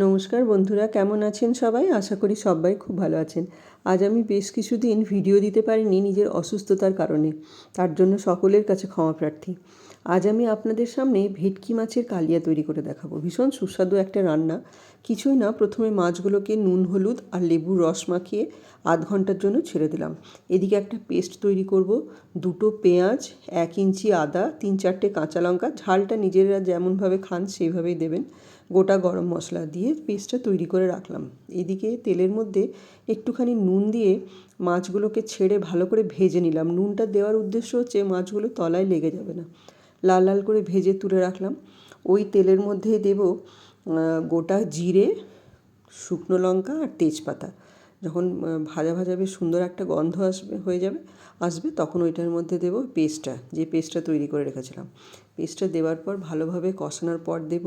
নমস্কার বন্ধুরা, কেমন আছেন সবাই? আশা করি সবাই খুব ভালো আছেন। আজ আমি বেশ কিছুদিন ভিডিও দিতে পারিনি নিজের অসুস্থতার কারণে, তার জন্য সকলের কাছে ক্ষমা প্রার্থী। আজ আমি আপনাদের সামনে ভেটকি মাছের কালিয়া তৈরি করে দেখাবো। ভীষণ সুস্বাদু একটা রান্না। কিছুই না, প্রথমে মাছগুলোকে নুন হলুদ আর লেবুর রস মাখিয়ে আধ ঘন্টার জন্য ছেড়ে দিলাম। এদিকে একটা পেস্ট তৈরি করব। 2টো পেঁয়াজ, 1 ইঞ্চি আদা, 3-4টে কাঁচা লঙ্কা, ঝালটা নিজেরা যেমনভাবে খান সেইভাবেই দেবেন, গোটা গরম মশলা দিয়ে পেস্টটা তৈরি করে রাখলাম। এদিকে তেলের মধ্যে একটুখানি নুন দিয়ে মাছগুলোকে ছেড়ে ভালো করে ভেজে নিলাম। নুনটা দেওয়ার উদ্দেশ্য হচ্ছে মাছগুলো তলায় লেগে যাবে না। লাল লাল করে ভেজে তুলে রাখলাম। ওই তেলের মধ্যে দেব গোটা জিরে, শুকনো লঙ্কা আর তেজপাতা। যখন ভাজা ভাজা বেশ সুন্দর একটা গন্ধ আসবে তখন ওইটার মধ্যে দেব যে পেস্টটা তৈরি করে রেখেছিলাম। পেস্টটা দেওয়ার পর ভালোভাবে কষানোর পর দেব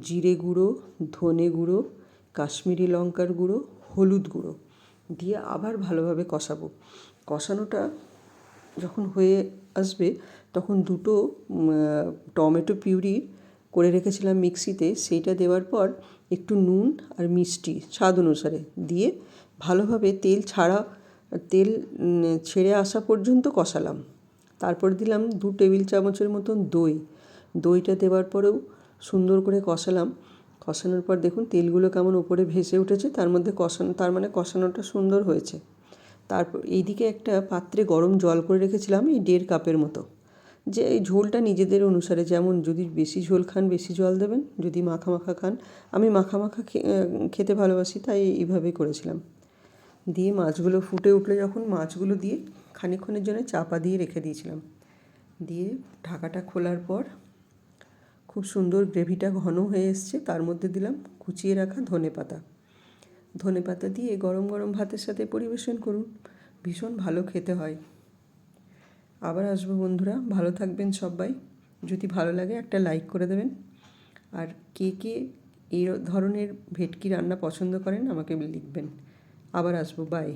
জিরে গুঁড়ো, ধনে গুঁড়ো, কাশ্মীরি লঙ্কার গুঁড়ো, হলুদ গুঁড়ো দিয়ে আবার ভালোভাবে কষাবো। কষানোটা যখন হয়ে আসবে তখন 2টো টমেটো পিউরি করে রেখেছিলাম মিক্সিতে, সেইটা দেওয়ার পর একটু নুন আর মিষ্টি স্বাদ অনুসারে দিয়ে ভালোভাবে তেল ছেড়ে আসা পর্যন্ত কষালাম। তারপর দিলাম 2 টেবিল চামচের মতন দইটা দেওয়ার পরেও সুন্দর করে কষালাম। কষানোর পর দেখুন তেলগুলো কেমন ওপরে ভেসে উঠেছে, তার মানে কষানোটা সুন্দর হয়েছে। তারপর এইদিকে একটা পাত্রে গরম জল করে রেখেছিলাম, এই 1.5 কাপের মতো। যে এই ঝোলটা নিজেদের অনুসারে, যেমন যদি বেশি ঝোল খান বেশি জল দেবেন, যদি মাখা মাখা খান, আমি মাখা মাখা খেতে ভালোবাসি তাই এইভাবেই করেছিলাম। দিয়ে মাছগুলো ফুটে উঠলে যখন মাছগুলো দিয়ে খানিকক্ষণের জন্য চাপা দিয়ে রেখে দিয়েছিলাম। দিয়ে ঢাকাটা খোলার পর খুব সুন্দর গ্রেভিটা ঘন হয়ে এসছে। তার মধ্যে দিলাম কুচিয়ে রাখা ধনেপাতা দিয়ে গরম গরম ভাতের সাথে পরিবেশন করুন। ভীষণ ভালো খেতে হয়। আবার আসবো বন্ধুরা, ভালো থাকবেন সবাই। যদি ভালো লাগে একটা লাইক করে দেবেন। আর কে কে এই ধরনের ভেটকি রান্না পছন্দ করেন আমাকে লিখবেন। আবার আসবো, বাই।